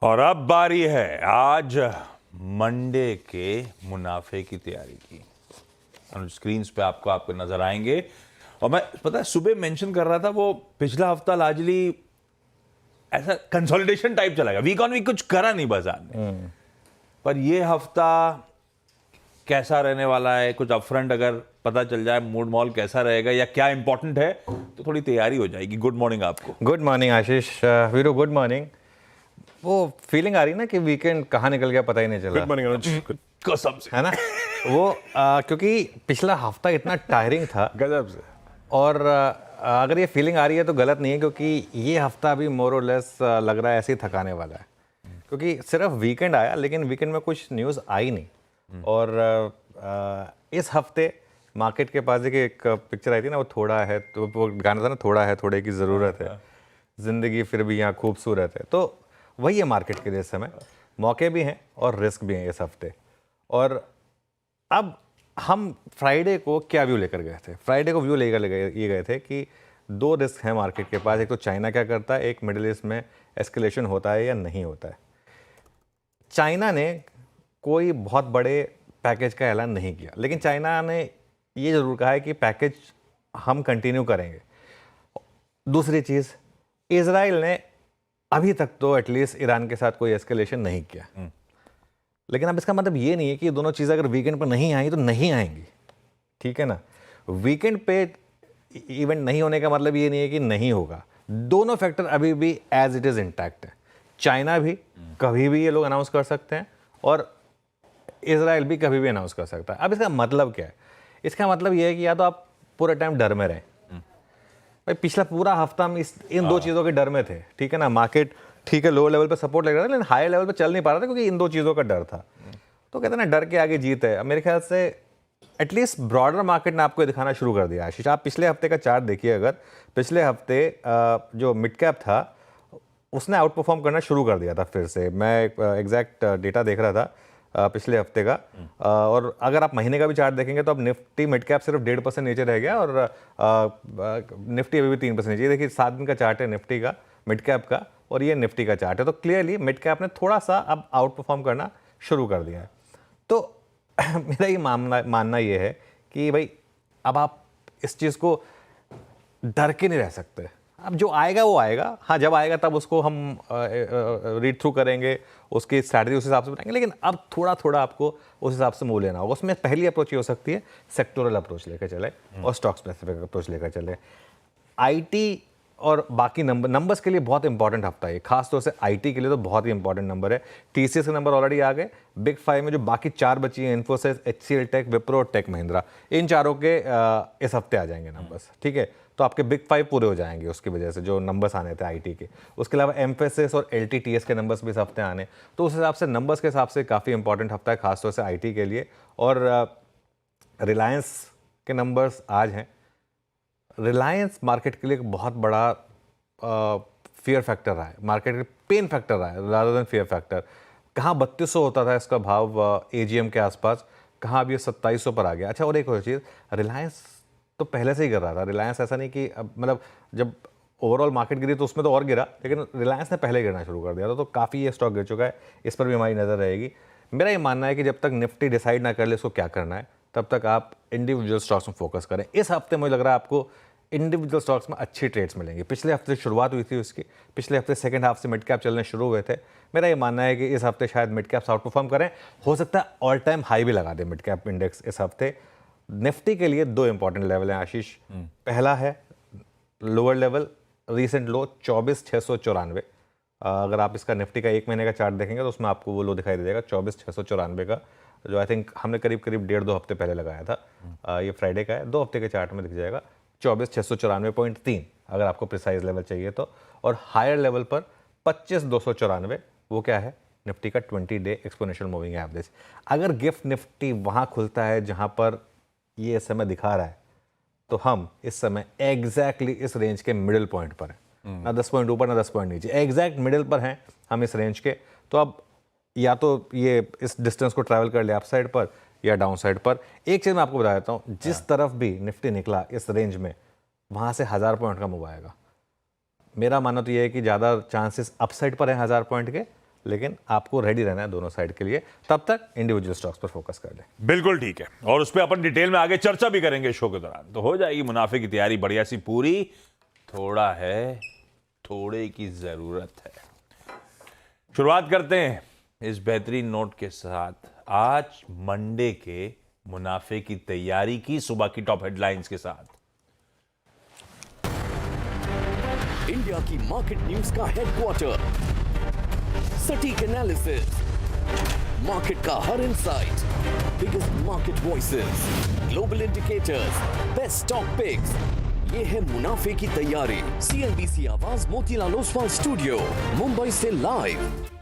और अब बारी है आज मंडे के मुनाफे की तैयारी की। और स्क्रीन्स पे आपको आपको नजर आएंगे। और मैं पता है सुबह मेंशन कर रहा था, वो पिछला हफ्ता लार्जली ऐसा कंसोलिडेशन टाइप चला गया, वीक ऑन वीक कुछ करा नहीं बाजार ने। पर ये हफ्ता कैसा रहने वाला है, कुछ अपफ्रंट अगर पता चल जाए मूड मॉल कैसा रहेगा या क्या इंपॉर्टेंट है, तो थोड़ी तैयारी हो जाएगी। गुड मॉर्निंग आपको। Good morning Ashish. Veeru good morning. वो फीलिंग आ रही है ना कि वीकेंड कहाँ निकल गया पता ही नहीं चला। गुड मॉर्निंग अनुज। कसम से है ना वो क्योंकि पिछला हफ्ता इतना टायरिंग था गजब से। और अगर ये फीलिंग आ रही है तो गलत नहीं है, क्योंकि ये हफ्ता भी मोर और लेस लग रहा है ऐसे ही थकाने वाला है। क्योंकि सिर्फ वीकेंड आया लेकिन वीकेंड में कुछ न्यूज़ आई नहीं। और इस हफ्ते मार्केट के पास देखिए एक पिक्चर आई थी ना, वो थोड़ा है, तो वो गाना था ना, थोड़ा है थोड़े की ज़रूरत है, ज़िंदगी फिर भी यहाँ खूबसूरत है। तो वही है मार्केट के लिए इस समय, मौके भी हैं और रिस्क भी हैं इस हफ्ते। और अब हम फ्राइडे को क्या व्यू लेकर गए थे? फ्राइडे को व्यू लेकर ये गए थे कि दो रिस्क हैं मार्केट के पास। एक तो चाइना क्या करता है, एक मिडिल ईस्ट में एस्केलेशन होता है या नहीं होता है। चाइना ने कोई बहुत बड़े पैकेज का ऐलान नहीं किया, लेकिन चाइना ने ये ज़रूर कहा है कि पैकेज हम कंटिन्यू करेंगे। दूसरी चीज़, इजराइल ने अभी तक तो एटलीस्ट ईरान के साथ कोई एस्केलेशन नहीं किया। लेकिन अब इसका मतलब ये नहीं है कि ये दोनों चीज़ें अगर वीकेंड पर नहीं आई तो नहीं आएंगी, ठीक है ना। वीकेंड पे इवेंट नहीं होने का मतलब ये नहीं है कि नहीं होगा। दोनों फैक्टर अभी भी एज इट इज़ इंटैक्ट है। चाइना भी कभी भी ये लोग अनाउंस कर सकते हैं और इजराइल भी कभी भी अनाउंस कर सकता है। अब इसका मतलब क्या है? इसका मतलब ये है कि या तो आप पूरे टाइम डर में रहें। भाई पिछला पूरा हफ्ता हम इन दो चीज़ों के डर में थे, ठीक है ना। मार्केट ठीक है लोअर लेवल पे सपोर्ट लग रहा था, लेकिन हाई लेवल पे चल नहीं पा रहा था क्योंकि इन दो चीज़ों का डर था। तो कहते हैं ना, डर के आगे जीत है। अब मेरे ख्याल से एटलीस्ट ब्रॉडर मार्केट ने आपको दिखाना शुरू कर दिया। आशीष, आप पिछले हफ्ते का चार्ट देखिए। अगर पिछले हफ्ते जो मिड कैप था उसने आउट परफॉर्म करना शुरू कर दिया था फिर से। मैं एग्जैक्ट डेटा देख रहा था पिछले हफ्ते का, और अगर आप महीने का भी चार्ट देखेंगे तो अब निफ्टी मिड कैप सिर्फ 1.5% नीचे रह गया और निफ्टी अभी भी 3% नीचे। देखिए 7 दिन का चार्ट है निफ्टी का, मिड कैप का, और ये निफ्टी का चार्ट है। तो क्लियरली मिड कैप ने थोड़ा सा अब आउट परफॉर्म करना शुरू कर दिया है। तो मेरा ये मानना ये है कि भाई अब आप इस चीज़ को डर के नहीं रह सकते। अब जो आएगा वो आएगा। हाँ, जब आएगा तब उसको हम रीड थ्रू करेंगे, उसकी स्ट्रैटेजी उस हिसाब से बनाएंगे। लेकिन अब थोड़ा थोड़ा आपको उस हिसाब से मूव लेना होगा। उसमें पहली अप्रोच ये हो सकती है सेक्टोरल अप्रोच लेकर चले और स्टॉक स्पेसिफिक अप्रोच लेकर चले। आईटी और बाकी नंबर्स के लिए बहुत इंपॉर्टेंट हफ्ता है, खासतौर से आईटी के लिए तो बहुत ही इंपॉर्टेंट नंबर है। टीसीएस के नंबर ऑलरेडी आ गए। बिग 5 में जो बाकी 4 बची हैं, इन्फोसिस, एचसीएल टेक, विप्रो और टेक महिंद्रा, इन चारों के इस हफ्ते आ जाएंगे नंबर्स, ठीक है। तो आपके बिग 5 पूरे हो जाएंगे उसकी वजह से, जो नंबर्स आने थे आईटी के। उसके अलावा एम्फेसिस और एलटीटीएस के नंबर्स भी इस हफ्ते आने। तो उस हिसाब से नंबर्स के हिसाब से काफ़ी इंपॉर्टेंट हफ्ता है, खासतौर से आईटी के लिए। और रिलायंस के नंबर्स आज हैं। रिलायंस मार्केट के लिए एक बहुत बड़ा फियर फैक्टर रहा है, मार्केट के पेन फैक्टर रहा है रादर देन फियर फैक्टर। कहाँ 3200 होता था इसका भाव एजीएम के आसपास, कहाँ अब ये 2700 पर आ गया। अच्छा, और एक और चीज़, रिलायंस तो पहले से ही गिर रहा था। रिलायंस ऐसा नहीं कि अब मतलब जब ओवरऑल मार्केट गिरी तो उसमें तो और गिरा, लेकिन रिलायंस ने पहले गिरना शुरू कर दिया था। तो काफ़ी ये स्टॉक गिर चुका है, इस पर भी हमारी नज़र रहेगी। मेरा ये मानना है कि जब तक निफ्टी डिसाइड ना कर ले इसको क्या करना है, तब तक आप इंडिविजुअल स्टॉक्स में फोकस करें। इस हफ्ते मुझे लग रहा है आपको इंडिविजुअल स्टॉक्स में अच्छी ट्रेड्स मिलेंगी। पिछले हफ्ते शुरुआत हुई थी उसकी, पिछले हफ्ते सेकंड हाफ से मिड कैप चलने शुरू हुए थे। मेरा ये मानना है कि इस हफ्ते शायद मिड कैप्स आउट परफॉर्म करें, हो सकता है ऑल टाइम हाई भी लगा दे मिड कैप इंडेक्स इस हफ्ते। निफ्टी के लिए 2 इंपॉर्टेंट लेवल हैं आशीष। पहला है लोअर लेवल, रीसेंट लो 24,694। अगर आप इसका निफ्टी का 1 महीने का चार्ट देखेंगे तो उसमें आपको वो लो दिखाई दे देगा 24,694 का, जो आई थिंक हमने करीब 1.5-2 हफ्ते पहले लगाया था। ये फ्राइडे का है, 2 हफ्ते के चार्ट में दिख जाएगा 24,694.3 अगर आपको प्रिसाइज लेवल चाहिए तो। और हायर लेवल पर 25,294, वो क्या है? निफ्टी का 20 डे एक्सपोनेंशियल मूविंग एवरेज। अगर गिफ्ट निफ्टी वहाँ खुलता है जहाँ पर ये इस समय दिखा रहा है, तो हम इस समय एग्जैक्टली इस रेंज के मिडिल पॉइंट पर हैं, ना 10 पॉइंट ऊपर ना 10 पॉइंट नीचे, एग्जैक्ट मिडिल पर हैं हम इस रेंज के। तो अब या तो ये इस डिस्टेंस को ट्रैवल कर ले अप साइड पर या डाउन साइड पर। एक चीज़ मैं आपको बता देता हूँ, जिस तरफ भी निफ्टी निकला इस रेंज में, वहाँ से 1000 पॉइंट का मूव आएगा। मेरा मानना तो ये है कि ज़्यादा चांसेस अप साइड पर है 1000 पॉइंट के, लेकिन आपको रेडी रहना है दोनों साइड के लिए। तब तक इंडिविजुअल स्टॉक्स पर फोकस कर लें। बिल्कुल ठीक है, और उस पर अपन डिटेल में आगे चर्चा भी करेंगे शो के दौरान। तो हो जाएगी मुनाफे की तैयारी बढ़िया सी पूरी। थोड़ा है, थोड़े की जरूरत है। शुरुआत करते हैं इस बेहतरीन नोट के साथ आज मंडे के मुनाफे की तैयारी की सुबह की टॉप हेडलाइंस के साथ। इंडिया की मार्केट न्यूज का हेडक्वार्टर, सटीक एनालिसिस, मार्केट का हर insight, biggest market voices, global indicators, best stock picks, ये है मुनाफे की तैयारी। CNBC आवाज मोतीलाल ओसवाल स्टूडियो, मुंबई से लाइव।